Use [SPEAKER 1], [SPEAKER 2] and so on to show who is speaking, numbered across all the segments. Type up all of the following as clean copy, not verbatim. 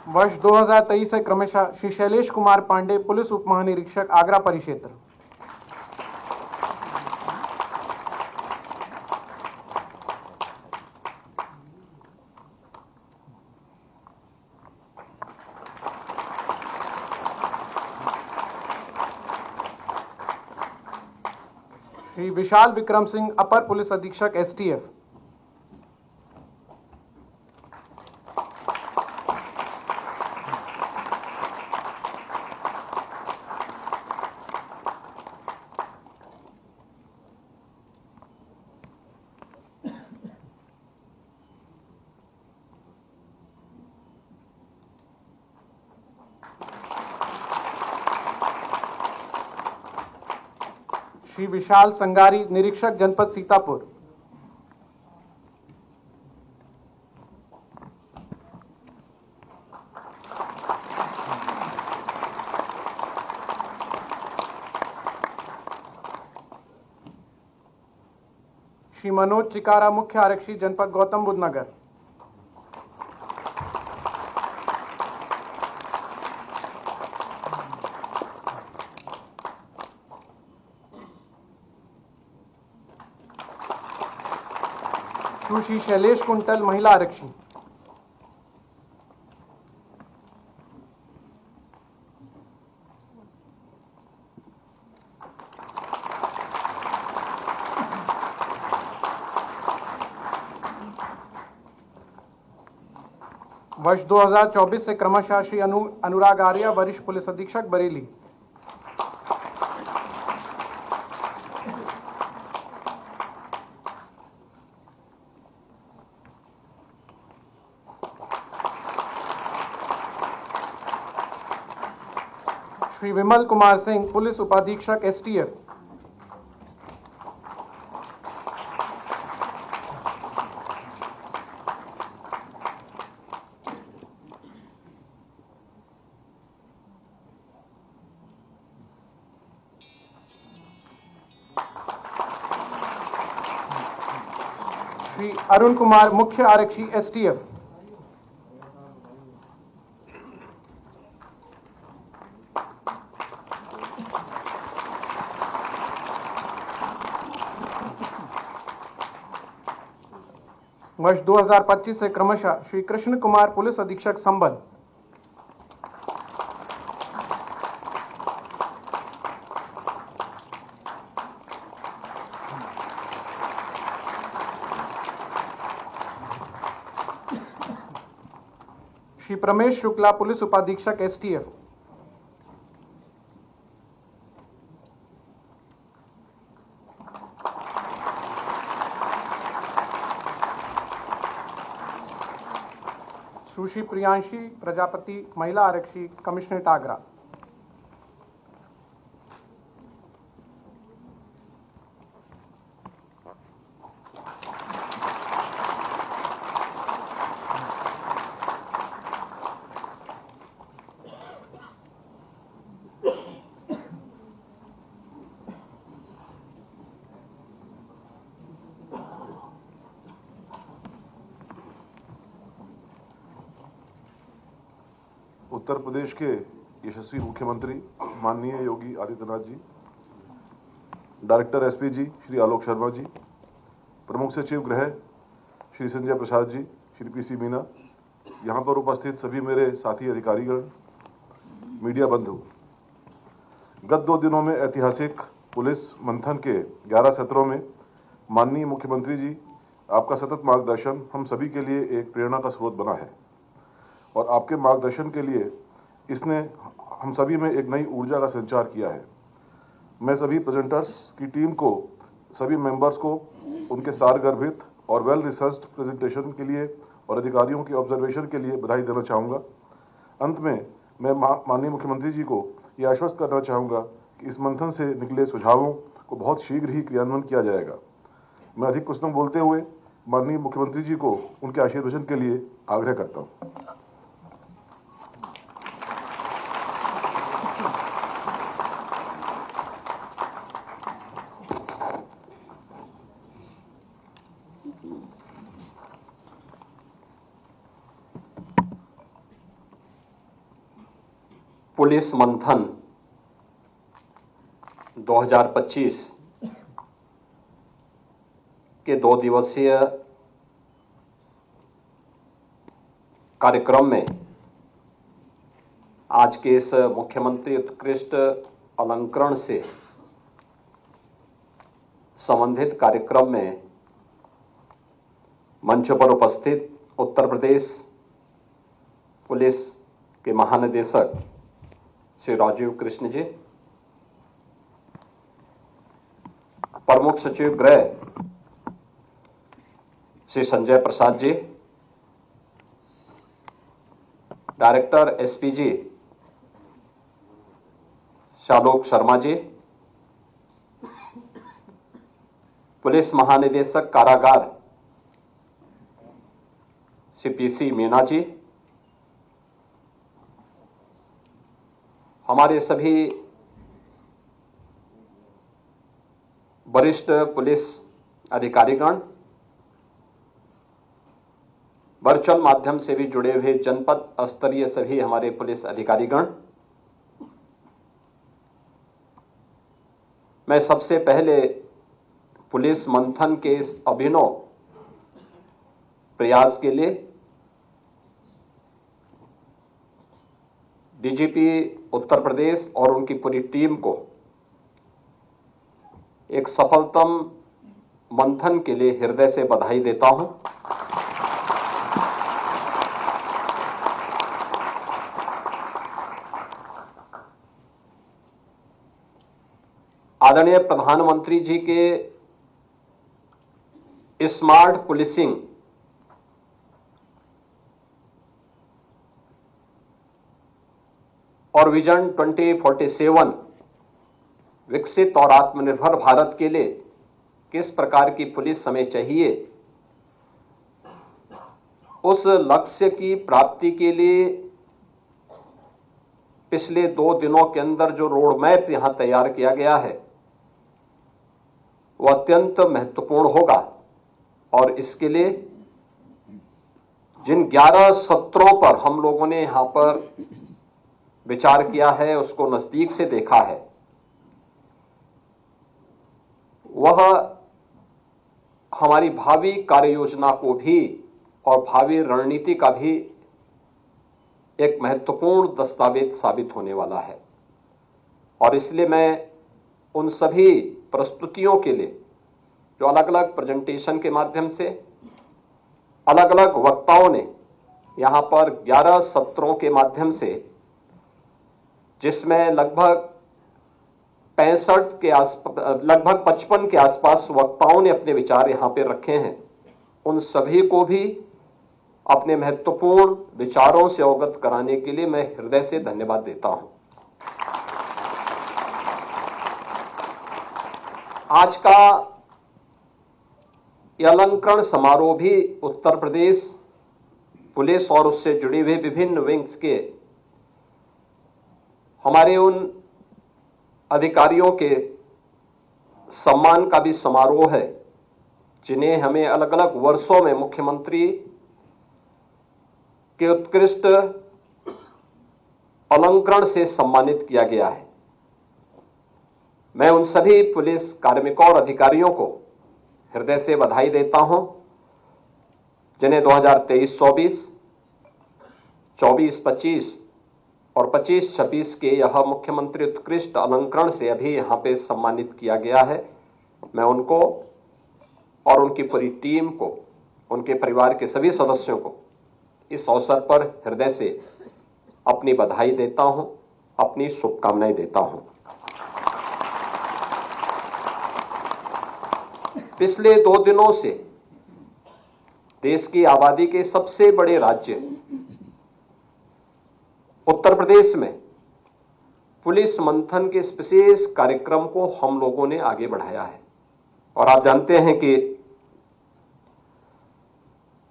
[SPEAKER 1] वर्ष 2023 से क्रमशः श्री शैलेश कुमार पांडे, पुलिस उप महानिरीक्षक, आगरा परिक्षेत्र। श्री विशाल विक्रम सिंह, अपर पुलिस अधीक्षक, एसटीएफ। श्री विशाल संगारी, निरीक्षक, जनपद सीतापुर। श्री मनोज चिकारा, मुख्य आरक्षी, जनपद गौतम बुद्ध नगर। सुश्री शैलेश कुंटल, महिला आरक्षी। वर्ष 2024 से क्रमशः श्री अनुराग आर्या, वरिष्ठ पुलिस अधीक्षक, बरेली। श्री विमल कुमार सिंह, पुलिस उपाधीक्षक, एसटीएफ। श्री अरुण कुमार, मुख्य आरक्षी, एसटीएफ। वर्ष 2025 से क्रमशः श्री कृष्ण कुमार, पुलिस अधीक्षक, संबल। श्री प्रमेश शुक्ला, पुलिस उपाधीक्षक, एसटीएफ। सुश्री प्रियांशी प्रजापति, महिला आरक्षी, कमिश्नरेट, आगरा।
[SPEAKER 2] उत्तर प्रदेश के यशस्वी मुख्यमंत्री माननीय योगी आदित्यनाथ जी, डायरेक्टर एसपी श्री आलोक शर्मा जी, प्रमुख सचिव गृह श्री संजय प्रसाद जी, श्री पीसी मीना, यहाँ पर उपस्थित सभी मेरे साथी अधिकारीगण, मीडिया बंधु। गत 2 दिनों में ऐतिहासिक पुलिस मंथन के 11 सत्रों में माननीय मुख्यमंत्री जी आपका सतत मार्गदर्शन हम सभी के लिए एक प्रेरणा का स्रोत बना है और आपके मार्गदर्शन के लिए इसने हम सभी में एक नई ऊर्जा का संचार किया है। मैं सभी प्रेजेंटर्स की टीम को, सभी मेंबर्स को उनके सारगर्भित और वेल रिसर्च्ड प्रेजेंटेशन के लिए और अधिकारियों की ऑब्जर्वेशन के लिए बधाई देना चाहूँगा। अंत में मैं माननीय मुख्यमंत्री जी को यह आश्वस्त करना चाहूँगा कि इस मंथन से निकले सुझावों को बहुत शीघ्र ही क्रियान्वयन किया जाएगा। मैं अधिक कुछ न बोलते हुए माननीय मुख्यमंत्री जी को उनके आशीर्वचन के लिए आग्रह करता हूँ।
[SPEAKER 3] पुलिस मंथन 2025 के 2 दिवसीय कार्यक्रम में आज के इस मुख्यमंत्री उत्कृष्ट अलंकरण से संबंधित कार्यक्रम में मंच पर उपस्थित उत्तर प्रदेश पुलिस के महानिदेशक श्री राजीव कृष्ण जी, प्रमुख सचिव गृह Shri Sanjay Prasad ji, director SPG शालोक Sharma ji, police महानिदेशक कारागार श्री पीसी मीना जी, हमारे सभी वरिष्ठ पुलिस अधिकारीगण, वर्चुअल माध्यम से भी जुड़े हुए जनपद स्तरीय सभी हमारे पुलिस अधिकारीगण, मैं सबसे पहले पुलिस मंथन के इस अभिनव प्रयास के लिए डीजीपी उत्तर प्रदेश और उनकी पूरी टीम को एक सफलतम मंथन के लिए हृदय से बधाई देता हूं। आदरणीय प्रधानमंत्री जी के स्मार्ट पुलिसिंग और विजन 2047 विकसित और आत्मनिर्भर भारत के लिए किस प्रकार की पुलिस हमें चाहिए, उस लक्ष्य की प्राप्ति के लिए पिछले 2 दिनों के अंदर जो रोड मैप यहां तैयार किया गया है वह अत्यंत महत्वपूर्ण होगा और इसके लिए जिन 11 सत्रों पर हम लोगों ने यहां पर विचार किया है, उसको नजदीक से देखा है, वह हमारी भावी कार्य योजना को भी और भावी रणनीति का भी एक महत्वपूर्ण दस्तावेज साबित होने वाला है। और इसलिए मैं उन सभी प्रस्तुतियों के लिए जो अलग अलग प्रेजेंटेशन के माध्यम से अलग अलग वक्ताओं ने यहां पर 11 सत्रों के माध्यम से, जिसमें लगभग 55 के आसपास वक्ताओं ने अपने विचार यहां पे रखे हैं, उन सभी को भी अपने महत्वपूर्ण विचारों से अवगत कराने के लिए मैं हृदय से धन्यवाद देता हूं। आज का यह अलंकरण समारोह भी उत्तर प्रदेश पुलिस और उससे जुड़ी हुई विभिन्न विंग्स के हमारे उन अधिकारियों के सम्मान का भी समारोह है जिन्हें हमें अलग अलग वर्षों में मुख्यमंत्री के उत्कृष्ट अलंकरण से सम्मानित किया गया है। मैं उन सभी पुलिस कार्मिकों और अधिकारियों को हृदय से बधाई देता हूं जिन्हें 2023-24, 24-25 और 25-26 के यह मुख्यमंत्री उत्कृष्ट अलंकरण से अभी यहां पे सम्मानित किया गया है। मैं उनको और उनकी पूरी टीम को, उनके परिवार के सभी सदस्यों को इस अवसर पर हृदय से अपनी बधाई देता हूं, अपनी शुभकामनाएं देता हूं। पिछले 2 दिनों से देश की आबादी के सबसे बड़े राज्य उत्तर प्रदेश में पुलिस मंथन के इस विशेष कार्यक्रम को हम लोगों ने आगे बढ़ाया है। और आप जानते हैं कि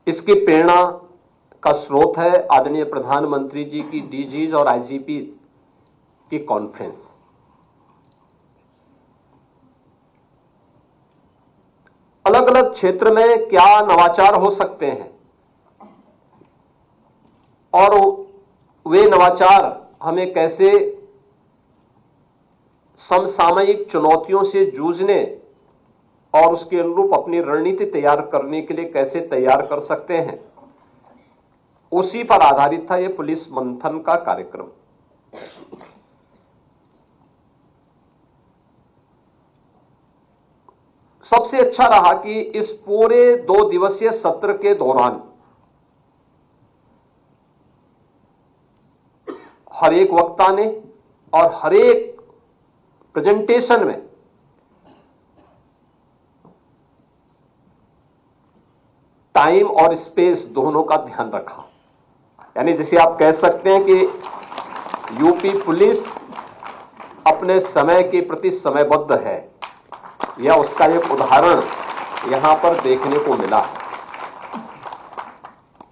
[SPEAKER 3] इसकी प्रेरणा का स्रोत है आदरणीय प्रधानमंत्री जी की डीजीज और आईजीपी की कॉन्फ्रेंस। अलग अलग क्षेत्र में क्या नवाचार हो सकते हैं और वे नवाचार हमें कैसे समसामयिक चुनौतियों से जूझने और उसके अनुरूप अपनी रणनीति तैयार करने के लिए कैसे तैयार कर सकते हैं, उसी पर आधारित था यह पुलिस मंथन का कार्यक्रम। सबसे अच्छा रहा कि इस पूरे 2 दिवसीय सत्र के दौरान हर एक वक्ता ने और हर एक प्रेजेंटेशन में टाइम और स्पेस दोनों का ध्यान रखा। यानी जिसे आप कह सकते हैं कि यूपी पुलिस अपने समय के प्रति समयबद्ध है, यह उसका एक उदाहरण यहां पर देखने को मिला है,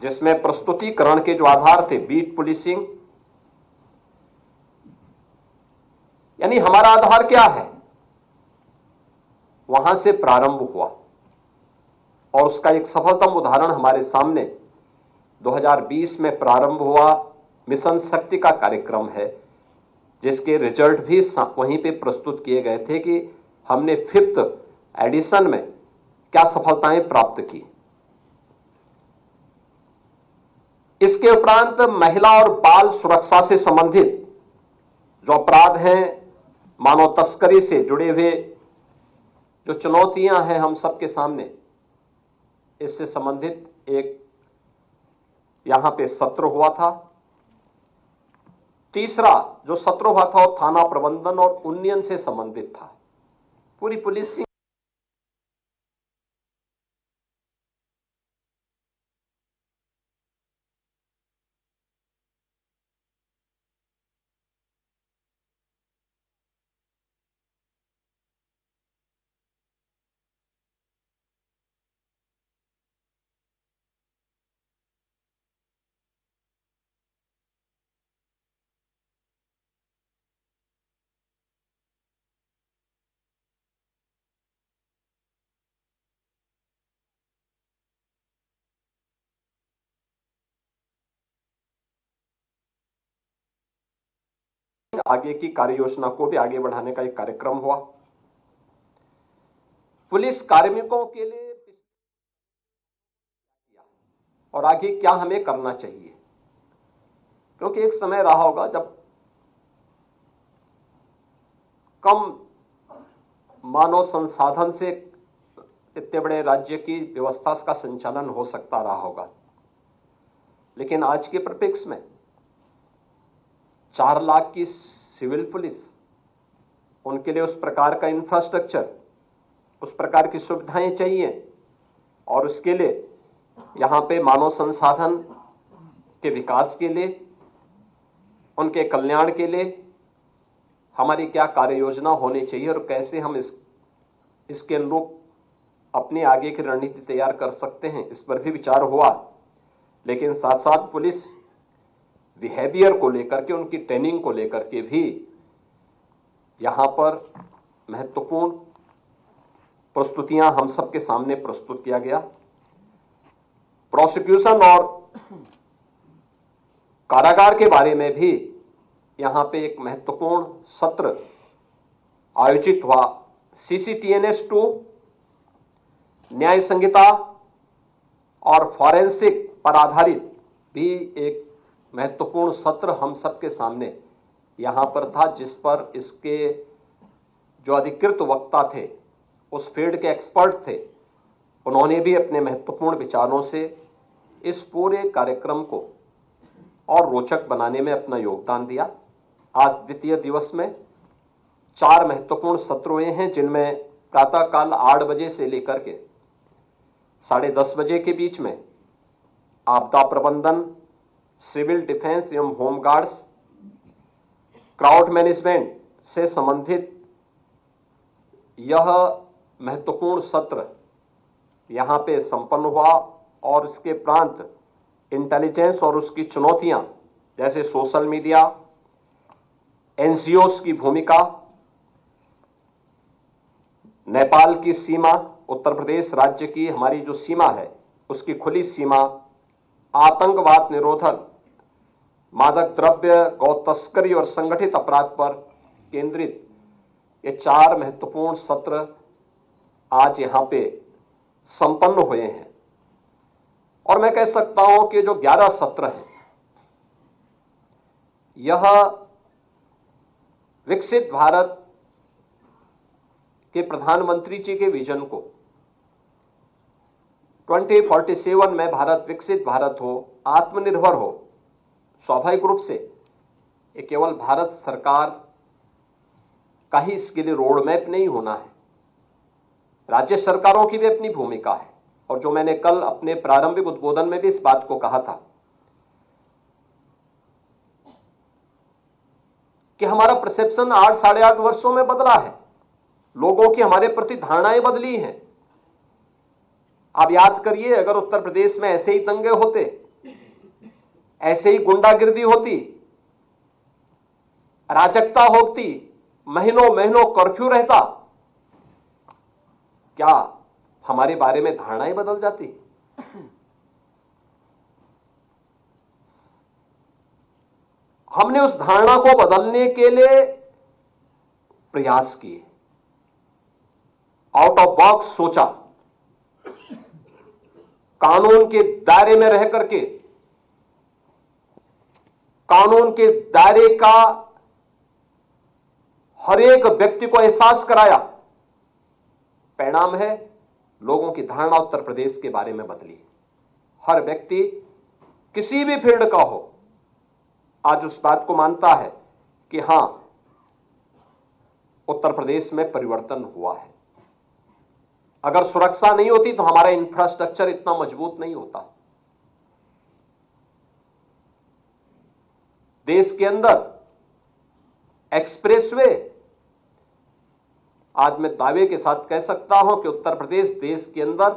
[SPEAKER 3] जिसमें प्रस्तुतिकरण के जो आधार थे, बीट पुलिसिंग, यानी हमारा आधार क्या है, वहां से प्रारंभ हुआ और उसका एक सफलतम उदाहरण हमारे सामने 2020 में प्रारंभ हुआ मिशन शक्ति का कार्यक्रम है, जिसके रिजल्ट भी वहीं पे प्रस्तुत किए गए थे कि हमने 5th एडिशन में क्या सफलताएं प्राप्त की। इसके उपरांत महिला और बाल सुरक्षा से संबंधित जो अपराध हैं, मानव तस्करी से जुड़े हुए जो चुनौतियां हैं हम सबके सामने, इससे संबंधित एक यहां पे सत्र हुआ था। तीसरा जो सत्र हुआ था वो थाना प्रबंधन और उन्नयन से संबंधित था। पूरी पुलिसिंग आगे की कार्य योजना को भी आगे बढ़ाने का एक कार्यक्रम हुआ। पुलिस कार्मिकों के लिए और आगे क्या हमें करना चाहिए, क्योंकि एक समय रहा होगा जब कम मानव संसाधन से इतने बड़े राज्य की व्यवस्था का संचालन हो सकता रहा होगा, लेकिन आज के परिप्रेक्ष्य में 4 लाख की सिविल पुलिस, उनके लिए उस प्रकार का इंफ्रास्ट्रक्चर, उस प्रकार की सुविधाएं चाहिए और उसके लिए यहां पे मानव संसाधन के विकास के लिए, उनके कल्याण के लिए हमारी क्या कार्य योजना होनी चाहिए और कैसे हम इसके अनुरूप अपनी आगे की रणनीति तैयार कर सकते हैं, इस पर भी विचार हुआ। लेकिन साथ साथ पुलिस बिहेवियर को लेकर के, उनकी ट्रेनिंग को लेकर के भी यहां पर महत्वपूर्ण प्रस्तुतियां हम सबके सामने प्रस्तुत किया गया। प्रोसिक्यूशन और कारागार के बारे में भी यहां पे एक महत्वपूर्ण सत्र आयोजित हुआ। CCTNS 2, न्याय संहिता और फॉरेंसिक पर आधारित भी एक महत्वपूर्ण सत्र हम सबके सामने यहां पर था, जिस पर इसके जो अधिकृत वक्ता थे, उस फील्ड के एक्सपर्ट थे, उन्होंने भी अपने महत्वपूर्ण विचारों से इस पूरे कार्यक्रम को और रोचक बनाने में अपना योगदान दिया। आज द्वितीय दिवस में 4 महत्वपूर्ण सत्र हुए हैं, जिनमें प्रातःकाल 8 बजे से लेकर के 10:30 बजे के बीच में आपदा प्रबंधन, सिविल डिफेंस एवं होमगार्ड्स, क्राउड मैनेजमेंट से संबंधित यह महत्वपूर्ण सत्र यहां पे संपन्न हुआ और इसके प्रांत इंटेलिजेंस और उसकी चुनौतियां, जैसे सोशल मीडिया, NGOs की भूमिका, नेपाल की सीमा, उत्तर प्रदेश राज्य की हमारी जो सीमा है उसकी खुली सीमा, आतंकवाद निरोधन, मादक द्रव्य, गौ तस्करी और संगठित अपराध पर केंद्रित ये 4 महत्वपूर्ण सत्र आज यहां पे संपन्न हुए हैं। और मैं कह सकता हूं कि जो 11 सत्र हैं, यह विकसित भारत के प्रधानमंत्री जी के विजन को 2047 में भारत विकसित भारत हो, आत्मनिर्भर हो, स्वाभाविक रूप से ये केवल भारत सरकार का ही इसके लिए रोड मैप नहीं होना है, राज्य सरकारों की भी अपनी भूमिका है। और जो मैंने कल अपने प्रारंभिक उद्बोधन में भी इस बात को कहा था कि हमारा परसेप्शन 8 साढ़े 8 वर्षों में बदला है, लोगों की हमारे प्रति धारणाएं बदली हैं। आप याद करिए, अगर उत्तर प्रदेश में ऐसे ही दंगे होते, ऐसे ही गुंडागिर्दी होती, अराजकता होती, महीनों महीनों कर्फ्यू रहता, क्या हमारे बारे में धारणाएं बदल जाती? हमने उस धारणा को बदलने के लिए प्रयास किए, आउट ऑफ बॉक्स सोचा, कानून के दायरे में रह करके कानून के दायरे का हर एक व्यक्ति को एहसास कराया। परिणाम है, लोगों की धारणा उत्तर प्रदेश के बारे में बदली। हर व्यक्ति किसी भी फील्ड का हो, आज उस बात को मानता है कि हां, उत्तर प्रदेश में परिवर्तन हुआ है। अगर सुरक्षा नहीं होती तो हमारा इंफ्रास्ट्रक्चर इतना मजबूत नहीं होता। देश के अंदर एक्सप्रेसवे, आज मैं दावे के साथ कह सकता हूं कि उत्तर प्रदेश देश के अंदर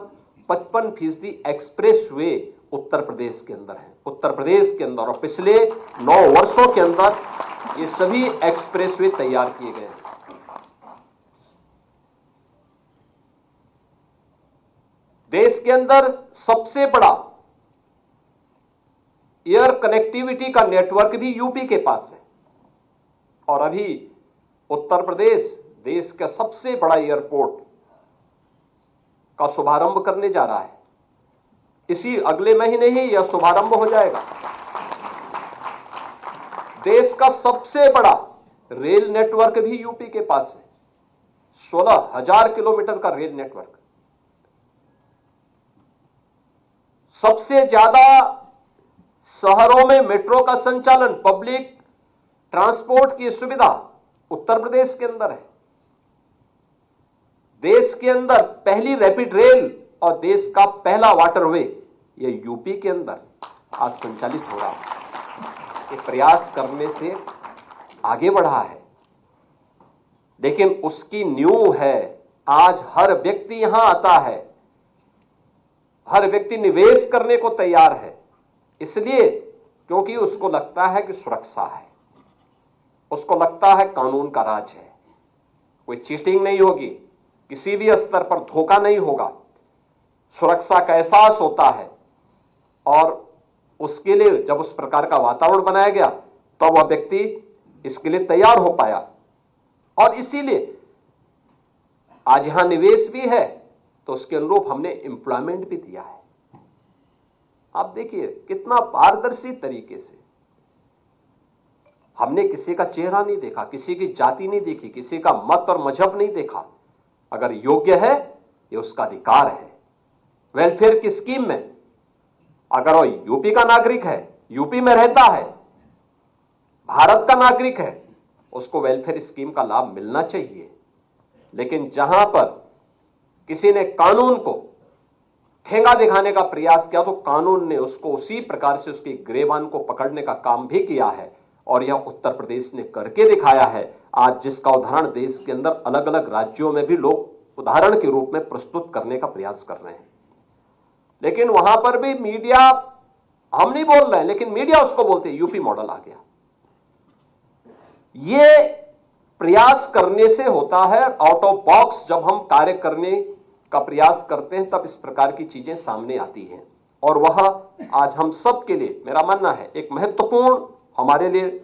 [SPEAKER 3] 55% एक्सप्रेसवे उत्तर प्रदेश के अंदर है। उत्तर प्रदेश के अंदर और पिछले 9 वर्षों के अंदर ये सभी एक्सप्रेसवे तैयार किए गए हैं। देश के अंदर सबसे बड़ा एयर कनेक्टिविटी का नेटवर्क भी यूपी के पास है। और अभी उत्तर प्रदेश देश का सबसे बड़ा एयरपोर्ट का शुभारंभ करने जा रहा है। इसी अगले महीने ही यह शुभारंभ हो जाएगा। देश का सबसे बड़ा रेल नेटवर्क भी यूपी के पास है, 16,000 किलोमीटर का रेल नेटवर्क। सबसे ज्यादा शहरों में मेट्रो का संचालन, पब्लिक ट्रांसपोर्ट की सुविधा उत्तर प्रदेश के अंदर है। देश के अंदर पहली रैपिड रेल और देश का पहला वाटरवे ये यूपी के अंदर आज संचालित हो रहा है। ये प्रयास करने से आगे बढ़ा है, लेकिन उसकी नींव है आज हर व्यक्ति यहां आता है, हर व्यक्ति निवेश करने को तैयार है। इसलिए क्योंकि उसको लगता है कि सुरक्षा है, उसको लगता है कानून का राज है, कोई चीटिंग नहीं होगी, किसी भी स्तर पर धोखा नहीं होगा, सुरक्षा का एहसास होता है। और उसके लिए जब उस प्रकार का वातावरण बनाया गया तो वह व्यक्ति इसके लिए तैयार हो पाया। और इसीलिए आज यहां निवेश भी है तो उसके अनुरूप हमने एम्प्लॉयमेंट भी दिया है। आप देखिए कितना पारदर्शी तरीके से हमने किसी का चेहरा नहीं देखा, किसी की जाति नहीं देखी, किसी का मत और मजहब नहीं देखा। अगर योग्य है ये उसका अधिकार है। वेलफेयर की स्कीम में अगर वो यूपी का नागरिक है, यूपी में रहता है, भारत का नागरिक है, उसको वेलफेयर स्कीम का लाभ मिलना चाहिए। लेकिन जहां पर किसी ने कानून को ठेंगा दिखाने का प्रयास किया तो कानून ने उसको उसी प्रकार से उसकी गिरेबान को पकड़ने का काम भी किया है। और यह उत्तर प्रदेश ने करके दिखाया है, आज जिसका उदाहरण देश के अंदर अलग अलग राज्यों में भी लोग उदाहरण के रूप में प्रस्तुत करने का प्रयास कर रहे हैं। लेकिन वहां पर भी मीडिया, हम नहीं बोल रहे हैं लेकिन मीडिया उसको बोलते हैं यूपी मॉडल आ गया। ये प्रयास करने से होता है, आउट ऑफ बॉक्स जब हम कार्य करने का प्रयास करते हैं तब इस प्रकार की चीजें सामने आती हैं। और वह आज हम सब के लिए मेरा मानना है एक महत्वपूर्ण हमारे लिए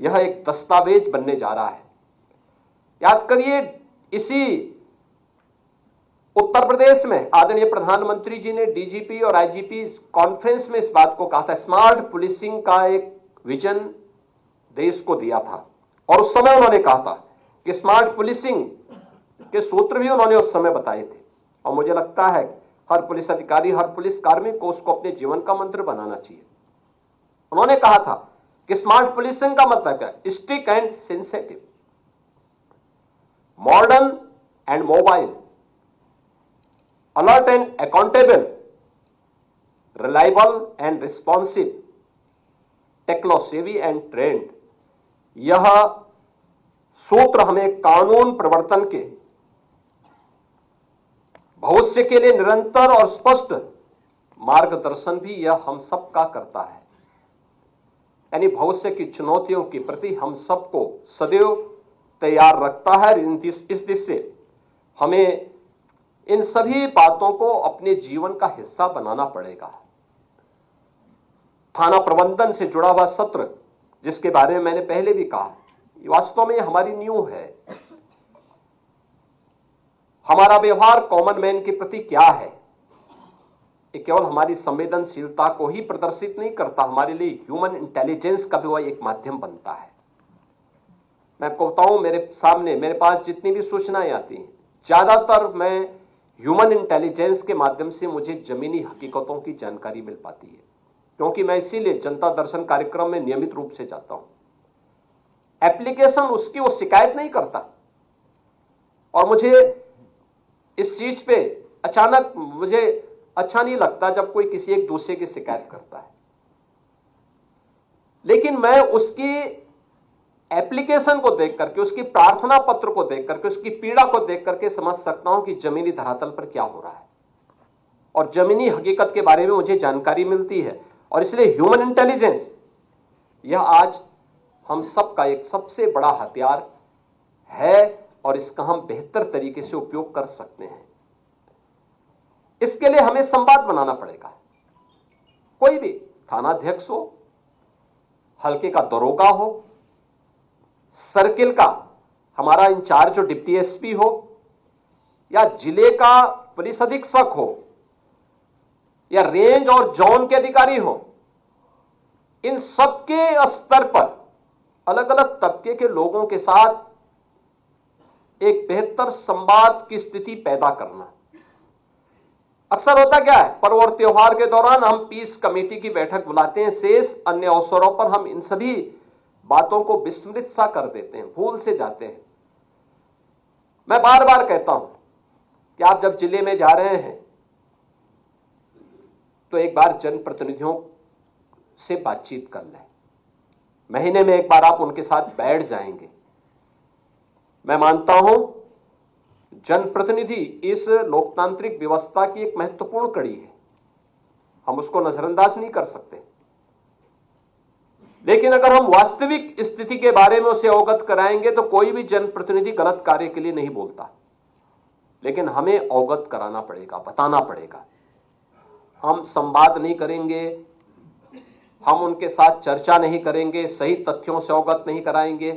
[SPEAKER 3] यह एक दस्तावेज बनने जा रहा है। याद करिए, इसी उत्तर प्रदेश में आदरणीय प्रधानमंत्री जी ने डीजीपी और आईजीपी कॉन्फ्रेंस में इस बात को कहा था, स्मार्ट पुलिसिंग का एक विजन देश को दिया था। और उस समय उन्होंने कहा था कि स्मार्ट पुलिसिंग के सूत्र भी उन्होंने उस समय बताए थे। और मुझे लगता है हर पुलिस अधिकारी, हर पुलिस कार्मिक को उसको अपने जीवन का मंत्र बनाना चाहिए। उन्होंने कहा था कि स्मार्ट पुलिसिंग का मतलब क्या है? Strict and sensitive, modern and mobile, alert and accountable, reliable and responsive, techno savvy and trained. यह सूत्र हमें कानून प्रवर्तन के भविष्य के लिए निरंतर और स्पष्ट मार्गदर्शन भी यह हम सब का करता है। यानी भविष्य की चुनौतियों के प्रति हम सबको सदैव तैयार रखता है। इस दृष्टि से हमें इन सभी बातों को अपने जीवन का हिस्सा बनाना पड़ेगा। थाना प्रबंधन से जुड़ा हुआ सत्र, जिसके बारे में मैंने पहले भी कहा, वास्तव में हमारी नींव है। हमारा व्यवहार कॉमन मैन के प्रति क्या है, ये केवल हमारी संवेदनशीलता को ही प्रदर्शित नहीं करता, हमारे लिए ह्यूमन इंटेलिजेंस का भी वह एक माध्यम बनता है। मैं आपको बताऊं, मेरे पास जितनी भी सूचनाएं आती हैं, ज्यादातर मैं ह्यूमन इंटेलिजेंस के माध्यम से मुझे जमीनी हकीकतों की जानकारी मिल पाती है। क्योंकि मैं इसीलिए जनता दर्शन कार्यक्रम में नियमित रूप से जाता हूं। एप्लीकेशन उसकी वो शिकायत नहीं करता, और मुझे इस चीज पे अचानक मुझे अच्छा नहीं लगता जब कोई किसी एक दूसरे की शिकायत करता है। लेकिन मैं उसकी एप्लीकेशन को देख करके, उसकी प्रार्थना पत्र को देख करके, उसकी पीड़ा को देख करके समझ सकता हूं कि जमीनी धरातल पर क्या हो रहा है, और जमीनी हकीकत के बारे में मुझे जानकारी मिलती है। और इसलिए ह्यूमन इंटेलिजेंस यह आज हम सबका एक सबसे बड़ा हथियार है, और इसका हम बेहतर तरीके से उपयोग कर सकते हैं। इसके लिए हमें संवाद बनाना पड़ेगा। कोई भी थानाध्यक्ष हो, हल्के का दरोगा हो, सर्किल का हमारा इंचार्ज जो डिप्टी एसपी हो, या जिले का पुलिस अधीक्षक हो, या रेंज और जोन के अधिकारी हो, इन सबके स्तर पर अलग अलग तबके के लोगों के साथ एक बेहतर संवाद की स्थिति पैदा करना। अक्सर होता क्या है, पर्व और त्योहार के दौरान हम पीस कमेटी की बैठक बुलाते हैं, शेष अन्य अवसरों पर हम इन सभी बातों को विस्मृत सा कर देते हैं, भूल से जाते हैं। मैं बार बार कहता हूं कि आप जब जिले में जा रहे हैं तो एक बार जनप्रतिनिधियों से बातचीत कर लें। महीने में एक बार आप उनके साथ बैठ जाएंगे। मैं मानता हूं जनप्रतिनिधि इस लोकतांत्रिक व्यवस्था की एक महत्वपूर्ण कड़ी है, हम उसको नजरअंदाज नहीं कर सकते। लेकिन अगर हम वास्तविक स्थिति के बारे में उसे अवगत कराएंगे तो कोई भी जनप्रतिनिधि गलत कार्य के लिए नहीं बोलता, लेकिन हमें अवगत कराना पड़ेगा, बताना पड़ेगा। हम संवाद नहीं करेंगे, हम उनके साथ चर्चा नहीं करेंगे, सही तथ्यों से अवगत नहीं कराएंगे,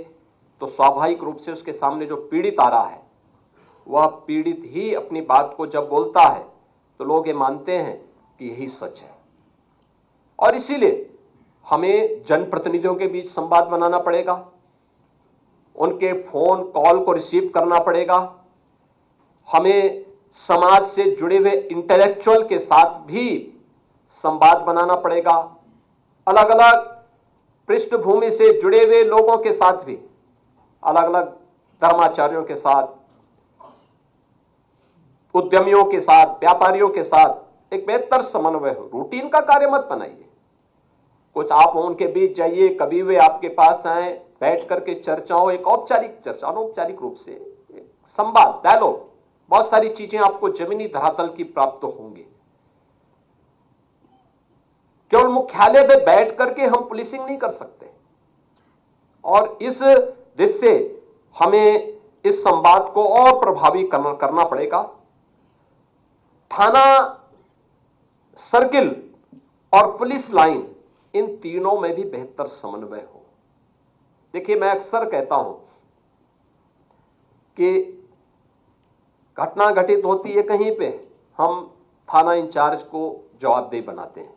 [SPEAKER 3] तो स्वाभाविक रूप से उसके सामने जो पीड़ित आ रहा है वह पीड़ित ही अपनी बात को जब बोलता है तो लोग ये मानते हैं कि यही सच है। और इसीलिए हमें जनप्रतिनिधियों के बीच संवाद बनाना पड़ेगा, उनके फोन कॉल को रिसीव करना पड़ेगा, हमें समाज से जुड़े हुए इंटेलेक्चुअल के साथ भी संवाद बनाना पड़ेगा, अलग अलग पृष्ठभूमि से जुड़े हुए लोगों के साथ भी, अलग अलग धर्माचार्यों के साथ, उद्यमियों के साथ, व्यापारियों के साथ एक बेहतर समन्वय हो। रूटीन का कार्य मत बनाइए, कुछ आप उनके बीच जाइए, कभी वे आपके पास आए, बैठ करके चर्चा हो, एक औपचारिक चर्चा, अनौपचारिक रूप से संवाद, डायलॉग, बहुत सारी चीजें आपको जमीनी धरातल की प्राप्त होंगी। केवल मुख्यालय पे बैठ करके हम पुलिसिंग नहीं कर सकते, और इस दृष्टि से हमें इस संवाद को और प्रभावी करना पड़ेगा। थाना, सर्किल और पुलिस लाइन, इन तीनों में भी बेहतर समन्वय हो। देखिए, मैं अक्सर कहता हूं कि घटना घटित होती है कहीं पे, हम थाना इंचार्ज को जवाबदेही बनाते हैं।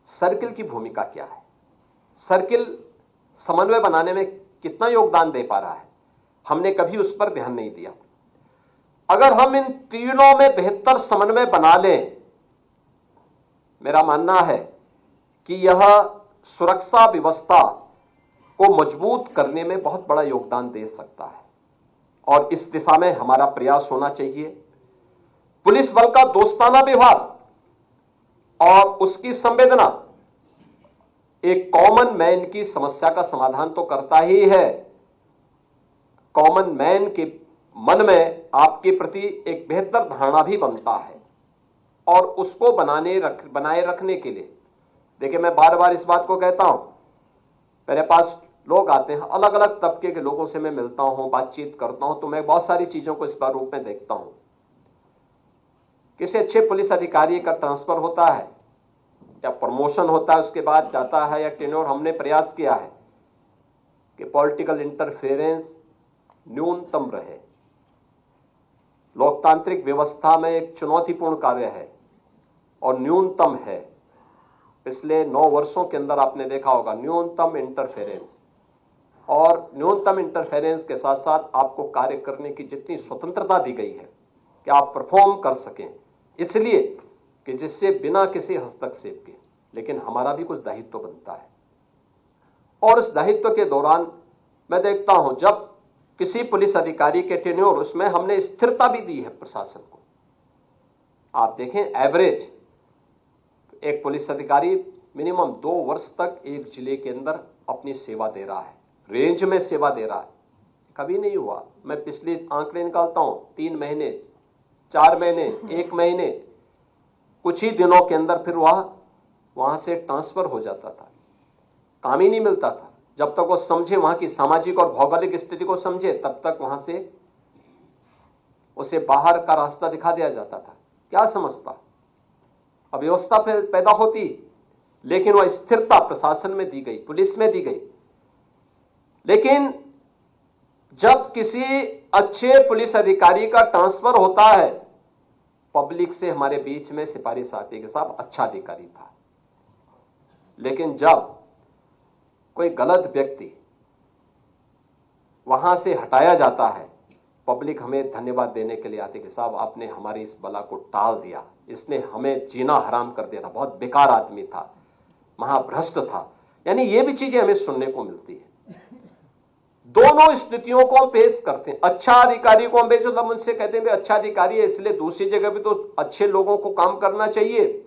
[SPEAKER 3] सर्किल की भूमिका क्या है? सर्किल समन्वय बनाने में कितना योगदान दे पा रहा है? हमने कभी उस पर ध्यान नहीं दिया। अगर हम इन तीनों में बेहतर समन्वय बना लें, मेरा मानना है कि यह सुरक्षा व्यवस्था को मजबूत करने में बहुत बड़ा योगदान दे सकता है, और इस दिशा में हमारा प्रयास होना चाहिए। पुलिस बल का दोस्ताना व्यवहार और उसकी संवेदना एक कॉमन मैन की समस्या का समाधान तो करता ही है। कॉमन मैन के मन में आपके प्रति एक बेहतर धारणा भी बनता है, और उसको बनाए रखने के लिए, देखिए, मैं बार बार इस बात को कहता हूं, मेरे पास लोग आते हैं, अलग अलग तबके के लोगों से मैं मिलता हूं, बातचीत करता हूं, तो मैं बहुत सारी चीजों को इस बार रूप में देखता हूं। किसी अच्छे पुलिस अधिकारी का ट्रांसफर होता है या प्रमोशन होता है, उसके बाद जाता है या टेन्योर, हमने प्रयास किया है कि पॉलिटिकल इंटरफेरेंस न्यूनतम रहे। लोकतांत्रिक व्यवस्था में एक चुनौतीपूर्ण कार्य है और न्यूनतम है। पिछले 9 वर्षों के अंदर आपने देखा होगा न्यूनतम इंटरफेरेंस, और न्यूनतम इंटरफेरेंस के साथ साथ आपको कार्य करने की जितनी स्वतंत्रता दी गई है कि आप परफॉर्म कर सकें, इसलिए कि जिससे बिना किसी हस्तक्षेप के, लेकिन हमारा भी कुछ दायित्व बनता है। और इस दायित्व के दौरान मैं देखता हूं, जब किसी पुलिस अधिकारी के टेन्योर, उसमें हमने स्थिरता भी दी है प्रशासन को। आप देखें, एवरेज एक पुलिस अधिकारी मिनिमम 2 वर्ष तक एक जिले के अंदर अपनी सेवा दे रहा है, रेंज में सेवा दे रहा है। कभी नहीं हुआ, मैं पिछले आंकड़े निकालता हूं, 3 महीने, 4 महीने, 1 महीने, कुछ ही दिनों के अंदर फिर वहां से ट्रांसफर हो जाता था। काम ही नहीं मिलता था। जब तक वो समझे, वहां की सामाजिक और भौगोलिक स्थिति को समझे, तब तक वहां से उसे बाहर का रास्ता दिखा दिया जाता था। क्या समझता? अव्यवस्था पैदा होती, लेकिन वह स्थिरता प्रशासन में दी गई, पुलिस में दी गई। लेकिन जब किसी अच्छे पुलिस अधिकारी का ट्रांसफर होता है, पब्लिक से हमारे बीच में सिफारिश आती है कि साहब अच्छा अधिकारी था। लेकिन जब कोई गलत व्यक्ति वहां से हटाया जाता है, पब्लिक हमें धन्यवाद देने के लिए आती है कि साहब आपने हमारी इस बला को टाल दिया, इसने हमें जीना हराम कर दिया था, बहुत बेकार आदमी था, महाभ्रष्ट था। यानी ये भी चीजें हमें सुनने को मिलती है। दोनों स्थितियों को हम पेश करते हैं। अच्छा अधिकारी को हम बेशुदा मुझसे कहते हैं अच्छा अधिकारी है, इसलिए दूसरी जगह भी तो अच्छे लोगों को काम करना चाहिए।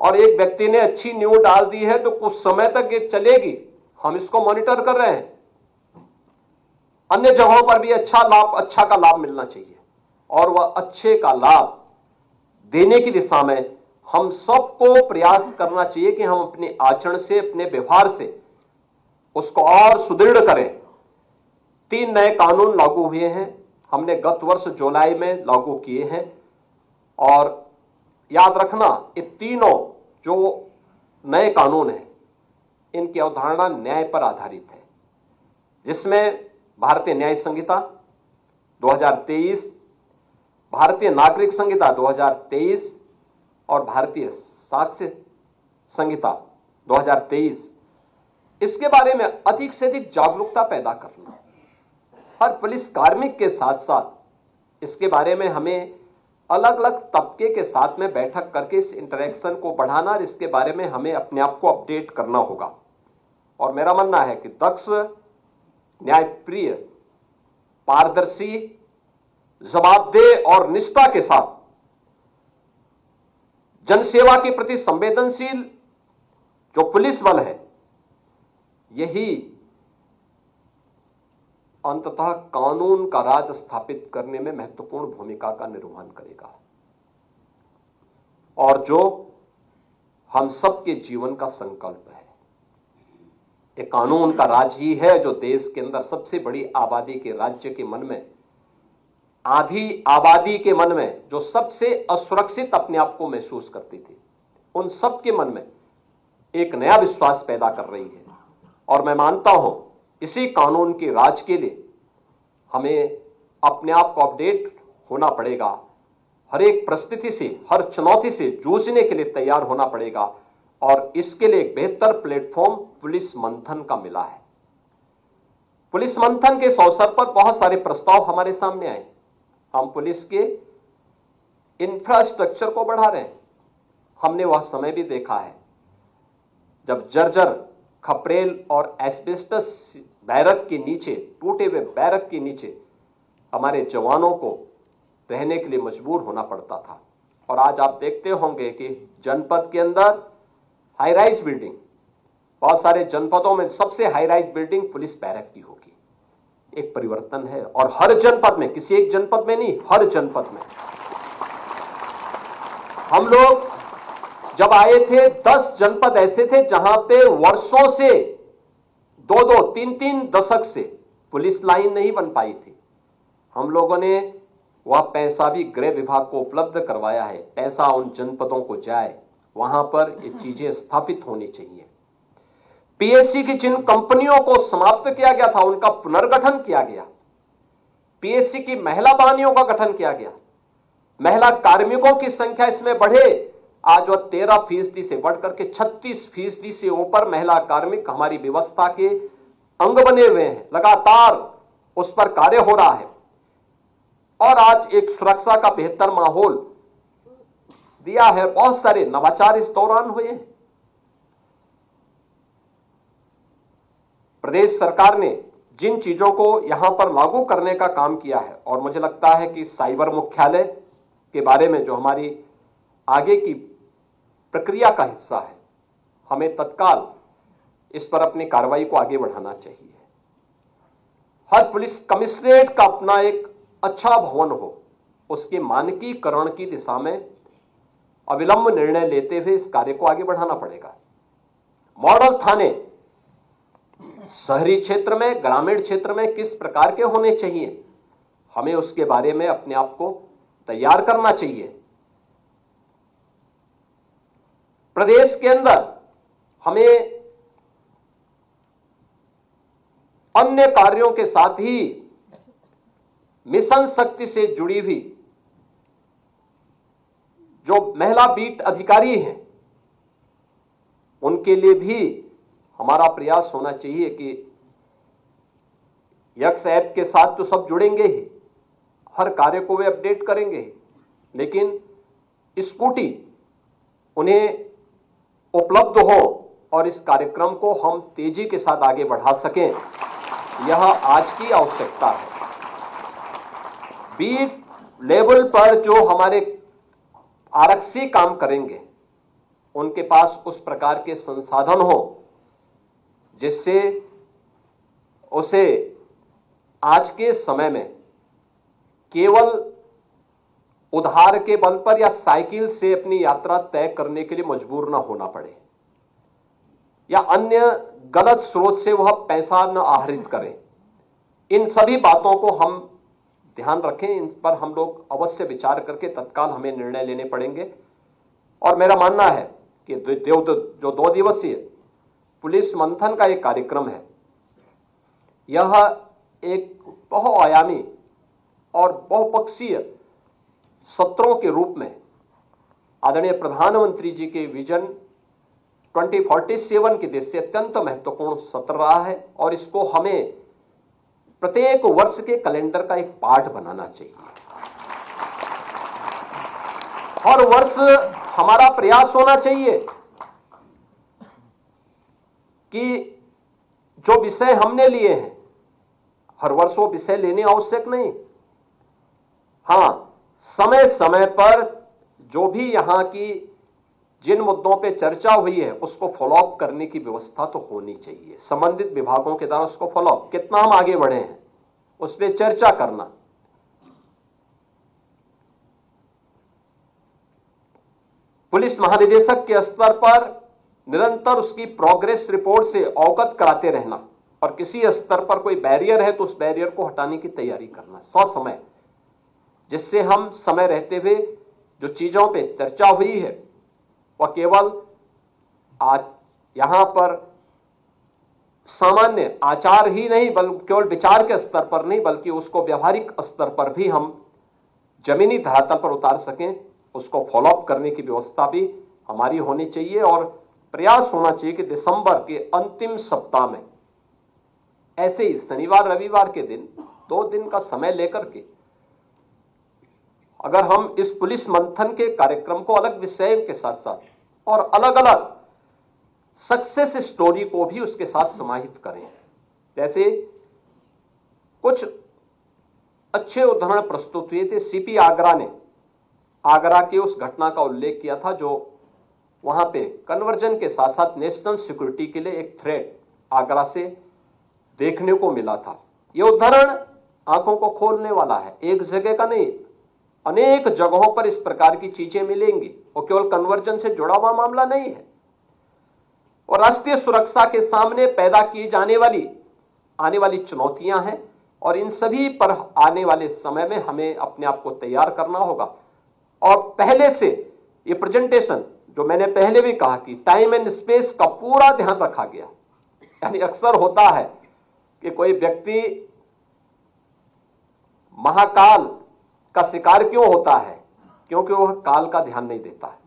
[SPEAKER 3] और एक व्यक्ति ने अच्छी न्यूज डाल दी है तो कुछ समय तक ये चलेगी, हम इसको मॉनिटर कर रहे हैं। अन्य जगहों पर भी अच्छा का लाभ मिलना चाहिए, और वह अच्छे का लाभ देने की दिशा में हम सबको प्रयास करना चाहिए कि हम अपने आचरण से, अपने व्यवहार से उसको और सुदृढ़ करें। 3 नए कानून लागू हुए हैं, हमने गत वर्ष जुलाई में लागू किए हैं। और याद रखना, ये तीनों जो नए कानून हैं, इनकी अवधारणा न्याय पर आधारित है, जिसमें भारतीय न्याय संहिता 2023, भारतीय नागरिक संहिता 2023 और भारतीय साक्ष्य संहिता 2023, इसके बारे में अधिक से अधिक जागरूकता पैदा करना। हर पुलिस कार्मिक के साथ साथ इसके बारे में हमें अलग अलग तबके के साथ में बैठक करके इस इंटरेक्शन को बढ़ाना, और इसके बारे में हमें अपने आप को अपडेट करना होगा। और मेरा मानना है कि दक्ष, न्यायप्रिय, पारदर्शी, जवाबदेह और निष्ठा के साथ जनसेवा के प्रति संवेदनशील जो पुलिस बल है, यही अंततः कानून का राज स्थापित करने में महत्वपूर्ण भूमिका का निर्वहन करेगा, और जो हम सबके जीवन का संकल्प है। ये कानून का राज ही है जो देश के अंदर सबसे बड़ी आबादी के राज्य के मन में, आधी आबादी के मन में जो सबसे असुरक्षित अपने आप को महसूस करती थी, उन सबके मन में एक नया विश्वास पैदा कर रही है। और मैं मानता हूं इसी कानून के राज के लिए हमें अपने आप को अपडेट होना पड़ेगा, हर एक परिस्थिति से, हर चुनौती से जूझने के लिए तैयार होना पड़ेगा। और इसके लिए एक बेहतर प्लेटफॉर्म पुलिस मंथन का मिला है। पुलिस मंथन के इस अवसर पर बहुत सारे प्रस्ताव हमारे सामने आए। हम पुलिस के इंफ्रास्ट्रक्चर को बढ़ा रहे हैं। हमने वह समय भी देखा है जब जर्जर, खपरेल और एस्बेस्टस बैरक के नीचे, टूटे हुए बैरक के नीचे हमारे जवानों को रहने के लिए मजबूर होना पड़ता था। और आज आप देखते होंगे कि जनपद के अंदर हाई राइज बिल्डिंग, बहुत सारे जनपदों में सबसे high rise building police barrack की होगी। एक परिवर्तन है। और हर जनपद में, किसी एक जनपद में नहीं, हर जनपद में। हम लोग जब आए थे 10 जनपद ऐसे थे जहां पे वर्षों से 2-2, 3-3 दशक से पुलिस लाइन नहीं बन पाई थी। हम लोगों ने वह पैसा भी गृह विभाग को उपलब्ध करवाया है। पैसा उन जनपदों को जाए, वहां पर ये चीजें स्थापित होनी चाहिए। पीएससी की जिन कंपनियों को समाप्त किया गया था उनका पुनर्गठन किया गया। पीएससी की महिला बहानियों का गठन किया गया। महिला कार्मिकों की संख्या इसमें बढ़े। आज वह 13% से बढ़कर के 36% से ऊपर महिला कार्मिक हमारी व्यवस्था के अंग बने हुए हैं। लगातार उस पर कार्य हो रहा है। और आज एक सुरक्षा का बेहतर माहौल दिया है। बहुत सारे नवाचार इस दौरान हुए हैं। प्रदेश सरकार ने जिन चीजों को यहां पर लागू करने का काम किया है, और मुझे लगता है कि साइबर मुख्यालय के बारे में जो हमारी आगे की प्रक्रिया का हिस्सा है, हमें तत्काल इस पर अपनी कार्रवाई को आगे बढ़ाना चाहिए। हर पुलिस कमिश्नरेट का अपना एक अच्छा भवन हो, उसके मानकीकरण की दिशा में अविलंब निर्णय लेते हुए इस कार्य को आगे बढ़ाना पड़ेगा। मॉडल थाने शहरी क्षेत्र में, ग्रामीण क्षेत्र में किस प्रकार के होने चाहिए, हमें उसके बारे में अपने आप को तैयार करना चाहिए। प्रदेश के अंदर हमें अन्य कार्यों के साथ ही मिशन शक्ति से जुड़ी हुई जो महिला बीट अधिकारी हैं, उनके लिए भी हमारा प्रयास होना चाहिए कि यक्स ऐप के साथ तो सब जुड़ेंगे ही, हर कार्य को वे अपडेट करेंगे ही, लेकिन स्कूटी उन्हें उपलब्ध हो और इस कार्यक्रम को हम तेजी के साथ आगे बढ़ा सकें, यह आज की आवश्यकता है। बीट लेवल पर जो हमारे आरक्षी काम करेंगे, उनके पास उस प्रकार के संसाधन हो जिससे उसे आज के समय में केवल उधार के बल पर या साइकिल से अपनी यात्रा तय करने के लिए मजबूर न होना पड़े, या अन्य गलत स्रोत से वह पैसा न आहरित करें। इन सभी बातों को हम ध्यान रखें। इन पर हम लोग अवश्य विचार करके तत्काल हमें निर्णय लेने पड़ेंगे। और मेरा मानना है कि जो 2 दिवसीय पुलिस मंथन का एक कार्यक्रम है, यह एक बहुआयामी और बहुपक्षीय सत्रों के रूप में आदरणीय प्रधानमंत्री जी के विजन 2047 के देश से अत्यंत महत्वपूर्ण सत्र रहा है। और इसको हमें प्रत्येक वर्ष के कैलेंडर का एक पार्ट बनाना चाहिए। हर वर्ष हमारा प्रयास होना चाहिए कि जो विषय हमने लिए हैं, हर वर्ष वो विषय लेने आवश्यक नहीं। हां, समय समय पर जो भी यहां की जिन मुद्दों पे चर्चा हुई है उसको फॉलोअप करने की व्यवस्था तो होनी चाहिए। संबंधित विभागों के द्वारा उसको फॉलोअप, कितना हम आगे बढ़े हैं उस पर चर्चा करना। पुलिस महानिदेशक के स्तर पर निरंतर उसकी प्रोग्रेस रिपोर्ट से अवगत कराते रहना, और किसी स्तर पर कोई बैरियर है तो उस बैरियर को हटाने की तैयारी करना ससमय, जिससे हम समय रहते हुए जो चीजों पे चर्चा हुई है वह केवल आज यहां पर सामान्य आचार ही नहीं, बल्कि केवल विचार के स्तर पर नहीं, बल्कि उसको व्यवहारिक स्तर पर भी हम जमीनी धरातल पर उतार सकें, उसको फॉलोअप करने की व्यवस्था भी हमारी होनी चाहिए। और प्रयास होना चाहिए कि दिसंबर के अंतिम सप्ताह में ऐसे ही शनिवार रविवार के दिन 2 दिन का समय लेकर के अगर हम इस पुलिस मंथन के कार्यक्रम को अलग विषय के साथ साथ और अलग अलग सक्सेस स्टोरी को भी उसके साथ समाहित करें। जैसे कुछ अच्छे उदाहरण प्रस्तुत हुए थे। सीपी आगरा ने आगरा की उस घटना का उल्लेख किया था जो वहां पे कन्वर्जन के साथ साथ नेशनल सिक्योरिटी के लिए एक थ्रेट आगरा से देखने को मिला था। यह उदाहरण आंखों को खोलने वाला है। एक जगह का नहीं, अनेक जगहों पर इस प्रकार की चीजें मिलेंगी और केवल कन्वर्जन से जुड़ा हुआ मामला नहीं है। और राष्ट्रीय सुरक्षा के सामने पैदा की जाने वाली आने वाली चुनौतियां हैं और इन सभी पर आने वाले समय में हमें अपने आप को तैयार करना होगा। और पहले से ये प्रेजेंटेशन जो मैंने पहले भी कहा कि टाइम एंड स्पेस का पूरा ध्यान रखा गया। यानी अक्सर होता है कि कोई व्यक्ति महाकाल का शिकार क्यों होता है, क्योंकि वह काल का ध्यान नहीं देता है।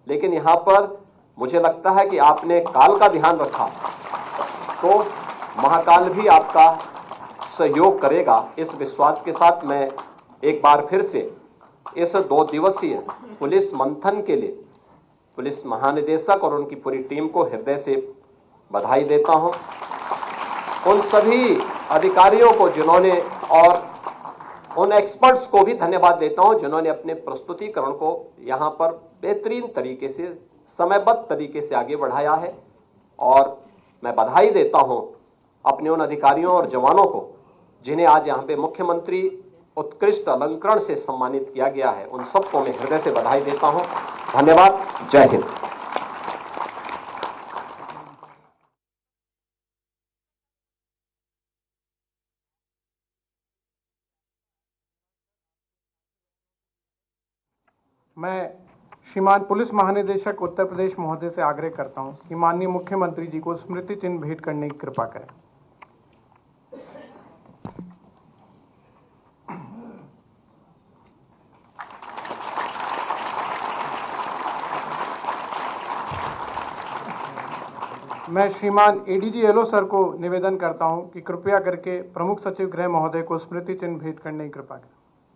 [SPEAKER 3] लेकिन यहां पर मुझे लगता है कि आपने काल का ध्यान रखा तो महाकाल भी आपका सहयोग करेगा। इस विश्वास के साथ मैं एक बार फिर से इस 2 दिवसीय पुलिस मंथन के लिए पुलिस महानिदेशक और उनकी पूरी टीम को हृदय से बधाई देता हूं। उन सभी अधिकारियों को जिन्होंने और उन एक्सपर्ट्स को भी धन्यवाद देता हूं जिन्होंने अपने प्रस्तुतिकरण को यहां पर बेहतरीन तरीके से समयबद्ध तरीके से आगे बढ़ाया है। और मैं बधाई देता हूं अपने उन अधिकारियों और जवानों को जिन्हें आज यहां पे मुख्यमंत्री उत्कृष्ट अलंकरण से सम्मानित किया गया है। उन सबको मैं हृदय से बधाई देता हूं। धन्यवाद। जय हिंद।
[SPEAKER 1] मैं श्रीमान पुलिस महानिदेशक उत्तर प्रदेश महोदय से आग्रह करता हूं कि माननीय मुख्यमंत्री जी को स्मृति चिन्ह भेंट करने की कृपा करें। मैं श्रीमान एडीजी एलओ सर को निवेदन करता हूं कि कृपया करके प्रमुख सचिव गृह महोदय को स्मृति चिन्ह भेंट करने की कृपा करें।